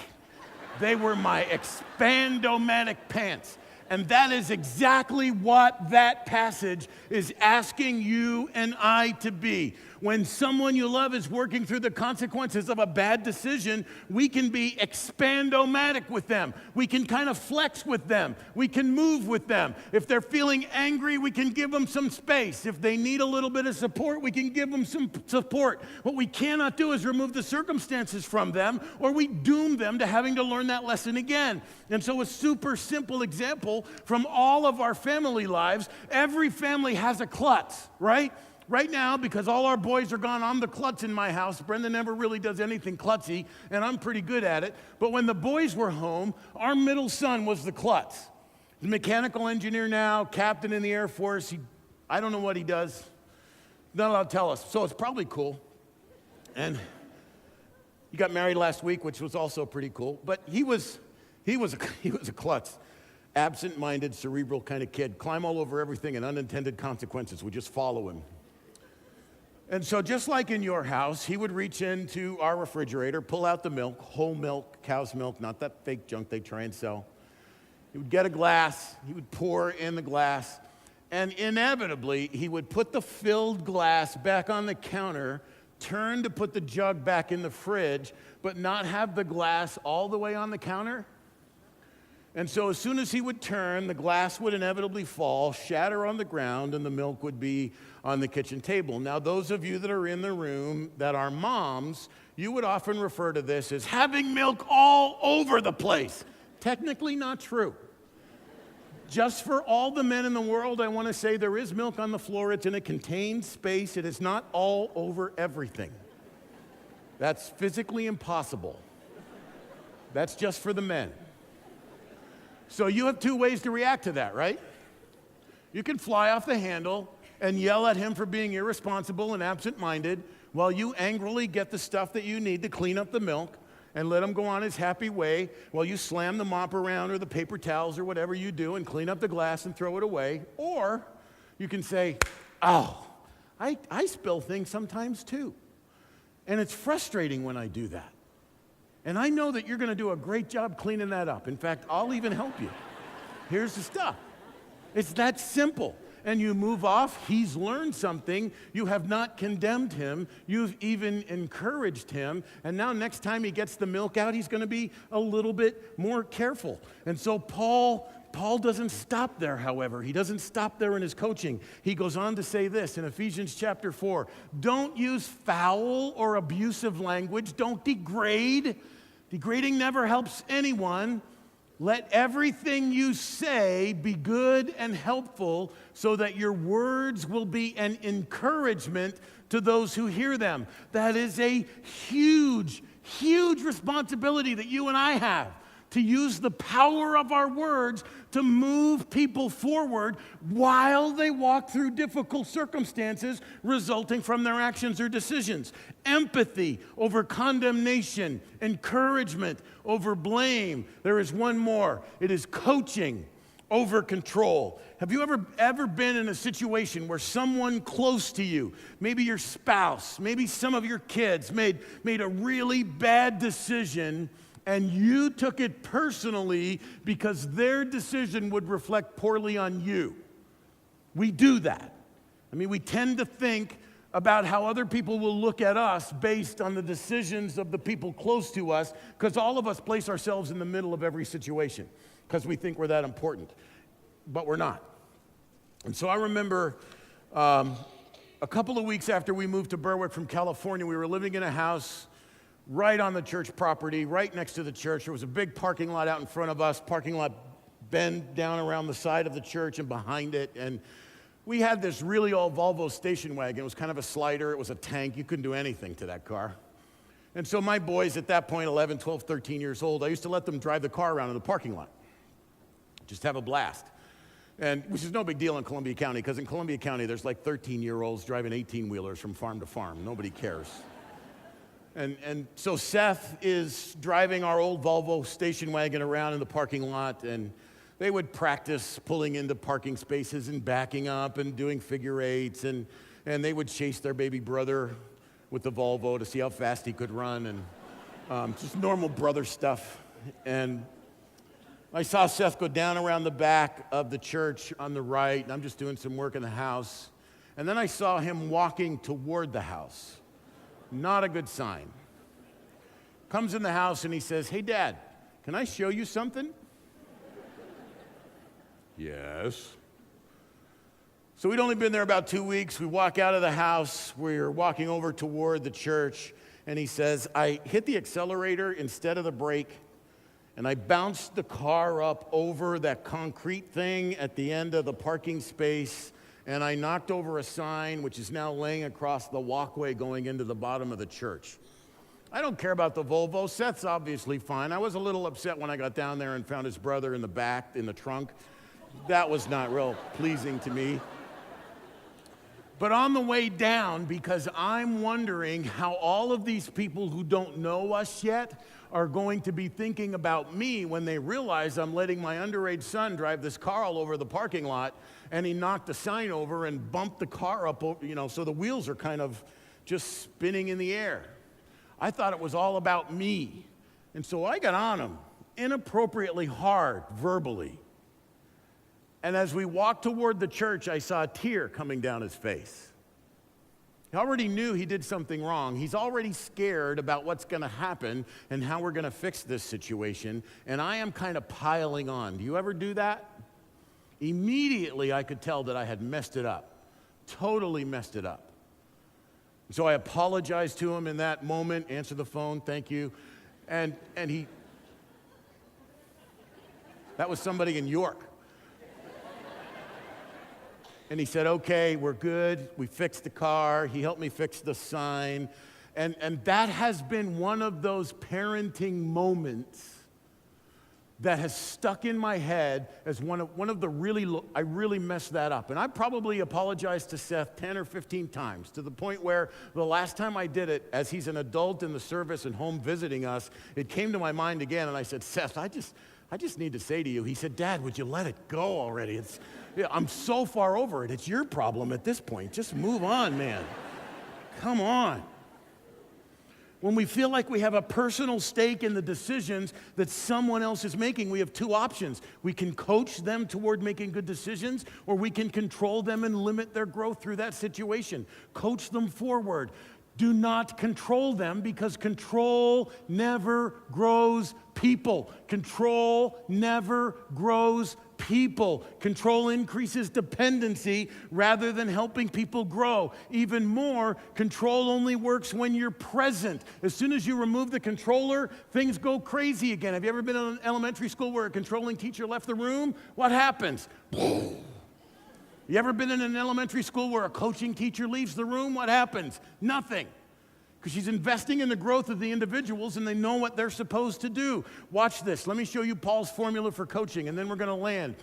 They were my Expandomatic pants. And that is exactly what that passage is asking you and I to be. When someone you love is working through the consequences of a bad decision, we can be expandomatic with them. We can kind of flex with them. We can move with them. If they're feeling angry, we can give them some space. If they need a little bit of support, we can give them some support. What we cannot do is remove the circumstances from them, or we doom them to having to learn that lesson again. And so a super simple example from all of our family lives, every family has a klutz, right? Right now, because all our boys are gone, I'm the klutz in my house. Brenda never really does anything klutzy, and I'm pretty good at it. But when the boys were home, our middle son was the klutz. He's a mechanical engineer now, captain in the Air Force. I don't know what he does. Not allowed to tell us, so it's probably cool. And he got married last week, which was also pretty cool. But he was a klutz. Absent-minded, cerebral kind of kid. Climb all over everything, and unintended consequences would just follow him. And so just like in your house, he would reach into our refrigerator, pull out the milk, whole milk, cow's milk, not that fake junk they try and sell. He would get a glass, he would pour in the glass, and inevitably, he would put the filled glass back on the counter, turn to put the jug back in the fridge, but not have the glass all the way on the counter. And so as soon as he would turn, the glass would inevitably fall, shatter on the ground, and the milk would be on the kitchen table. Now, those of you that are in the room that are moms, you would often refer to this as having milk all over the place. Technically not true. Just for all the men in the world, I want to say there is milk on the floor. It's in a contained space. It is not all over everything. That's physically impossible. That's just for the men. So you have 2 ways to react to that, right? You can fly off the handle and yell at him for being irresponsible and absent-minded while you angrily get the stuff that you need to clean up the milk and let him go on his happy way while you slam the mop around or the paper towels or whatever you do and clean up the glass and throw it away. Or you can say, oh, I spill things sometimes too. And it's frustrating when I do that. And I know that you're going to do a great job cleaning that up. In fact, I'll even help you. Here's the stuff. It's that simple. And you move off. He's learned something. You have not condemned him. You've even encouraged him. And now next time he gets the milk out, he's going to be a little bit more careful. And so Paul doesn't stop there, however. He doesn't stop there in his coaching. He goes on to say this in Ephesians chapter 4. Don't use foul or abusive language. Don't degrade. Degrading never helps anyone. Let everything you say be good and helpful so that your words will be an encouragement to those who hear them. That is a huge, huge responsibility that you and I have. to use the power of our words to move people forward while they walk through difficult circumstances resulting from their actions or decisions. Empathy over condemnation, encouragement over blame. There is one more. It is coaching over control. Have you ever been in a situation where someone close to you, maybe your spouse, maybe some of your kids, made a really bad decision, and you took it personally because their decision would reflect poorly on you? We do that. I mean, we tend to think about how other people will look at us based on the decisions of the people close to us, because all of us place ourselves in the middle of every situation because we think we're that important, but we're not. And so I remember a couple of weeks after we moved to Berwick from California, we were living in a house right on the church property, right next to the church. There was a big parking lot out in front of us, parking lot bend down around the side of the church and behind it. And we had this really old Volvo station wagon. It was kind of a slider. It was a tank. You couldn't do anything to that car. And so my boys at that point, 11, 12, 13 years old, I used to let them drive the car around in the parking lot. Just have a blast. And which is no big deal in Columbia County, because in Columbia County, there's like 13-year-olds driving 18-wheelers from farm to farm. Nobody cares. And so Seth is driving our old Volvo station wagon around in the parking lot, and they would practice pulling into parking spaces and backing up and doing figure eights, and they would chase their baby brother with the Volvo to see how fast he could run, and just normal brother stuff. And I saw Seth go down around the back of the church on the right, and I'm just doing some work in the house. And then I saw him walking toward the house. Not a good sign. Comes in the house and he says, "Hey, Dad, can I show you something?" Yes. So we'd only been there about 2 weeks. We walk out of the house. We're walking over toward the church, and he says, "I hit the accelerator instead of the brake, and I bounced the car up over that concrete thing at the end of the parking space, and I knocked over a sign which is now laying across the walkway going into the bottom of the church." I don't care about the Volvo. Seth's obviously fine. I was a little upset when I got down there and found his brother in the back, in the trunk. That was not real pleasing to me. But on the way down, because I'm wondering how all of these people who don't know us yet are going to be thinking about me when they realize I'm letting my underage son drive this car all over the parking lot, and he knocked the sign over and bumped the car up, so the wheels are kind of just spinning in the air. I thought it was all about me. And so I got on him inappropriately hard, verbally. And as we walked toward the church, I saw a tear coming down his face. He already knew he did something wrong. He's already scared about what's going to happen and how we're going to fix this situation. And I am kind of piling on. Do you ever do that? Immediately, I could tell that I had messed it up. Totally messed it up. So I apologized to him in that moment, answered the phone, thank you. And he, that was somebody in York. And he said, "Okay, we're good. We fixed the car." He helped me fix the sign. And that has been one of those parenting moments that has stuck in my head as one of the I really messed that up. And I probably apologized to Seth 10 or 15 times, to the point where the last time I did it, as he's an adult in the service and home visiting us, it came to my mind again, and I said, "Seth, I just need to say to you." He said, "Dad, would you let it go already? I'm so far over it. It's your problem at this point. Just move on, man. Come on." When we feel like we have a personal stake in the decisions that someone else is making, we have two options. We can coach them toward making good decisions, or we can control them and limit their growth through that situation. Coach them forward. Do not control them, because control never grows people. Control never grows people. Control increases dependency rather than helping people grow. Even more, control only works when you're present. As soon as you remove the controller, things go crazy again. Have you ever been in an elementary school where a controlling teacher left the room? What happens? You ever been in an elementary school where a coaching teacher leaves the room? What happens? Nothing. because she's investing in the growth of the individuals and they know what they're supposed to do. Watch this. Let me show you Paul's formula for coaching, and then we're going to land.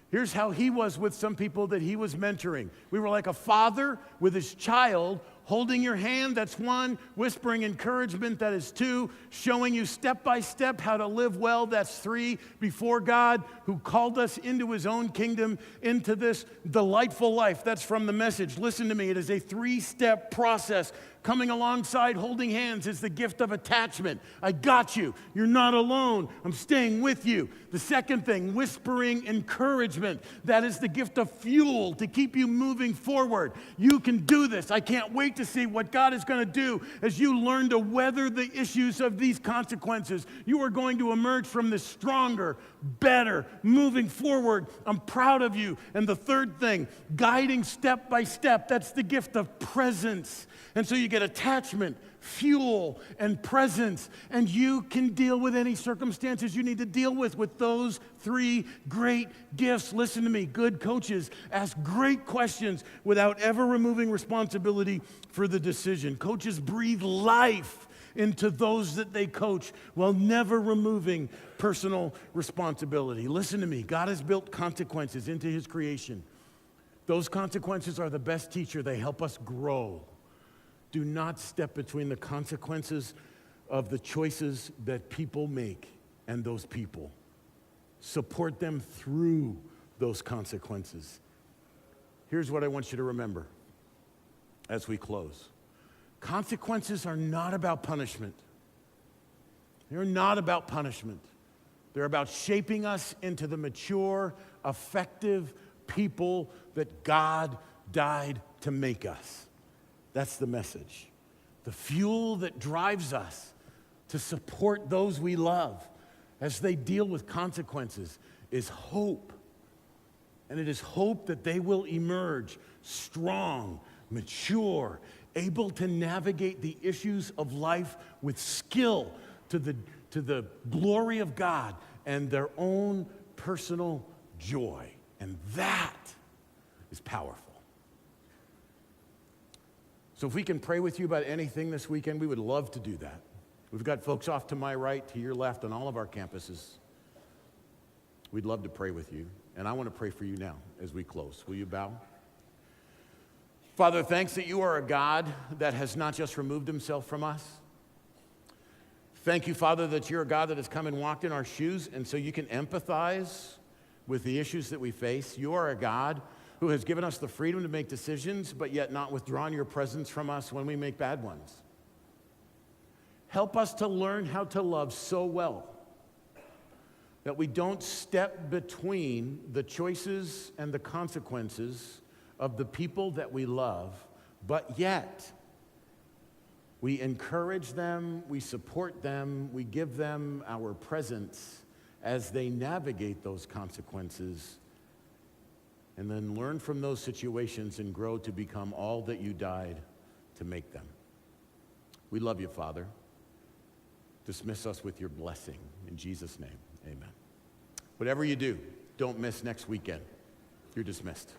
Here's how he was with some people that he was mentoring. We were like a father with his child, holding your hand, that's one, whispering encouragement, that is two, showing you step by step how to live well, that's three, before God who called us into his own kingdom, into this delightful life. That's from the Message. Listen to me, it is a three-step process. Coming alongside, holding hands, is the gift of attachment. I got you. You're not alone. I'm staying with you. The second thing, whispering encouragement. That is the gift of fuel to keep you moving forward. You can do this. I can't wait to see what God is going to do as you learn to weather the issues of these consequences. You are going to emerge from this stronger, better, moving forward. I'm proud of you. And the third thing, guiding step by step. That's the gift of presence. And so you get attachment, fuel, and presence, and you can deal with any circumstances you need to deal with those three great gifts. Listen to me, good coaches ask great questions without ever removing responsibility for the decision. Coaches breathe life into those that they coach while never removing personal responsibility. Listen to me, God has built consequences into his creation. Those consequences are the best teacher. They help us grow. Do not step between the consequences of the choices that people make and those people. Support them through those consequences. Here's what I want you to remember as we close. Consequences are not about punishment. They're not about punishment. They're about shaping us into the mature, effective people that God died to make us. That's the message. The fuel that drives us to support those we love as they deal with consequences is hope. And it is hope that they will emerge strong, mature, able to navigate the issues of life with skill to the glory of God and their own personal joy. And that is powerful. So if we can pray with you about anything this weekend, we would love to do that. We've got folks off to my right, to your left, on all of our campuses. We'd love to pray with you. And I want to pray for you now as we close. Will you bow? Father, thanks that you are a God that has not just removed himself from us. Thank you, Father, that you're a God that has come and walked in our shoes, and so you can empathize with the issues that we face. You are a God who has given us the freedom to make decisions, but yet not withdrawn your presence from us when we make bad ones. Help us to learn how to love so well that we don't step between the choices and the consequences of the people that we love, but yet we encourage them, we support them, we give them our presence as they navigate those consequences, and then learn from those situations and grow to become all that you died to make them. We love you, Father. Dismiss us with your blessing. In Jesus' name, amen. Whatever you do, don't miss next weekend. You're dismissed.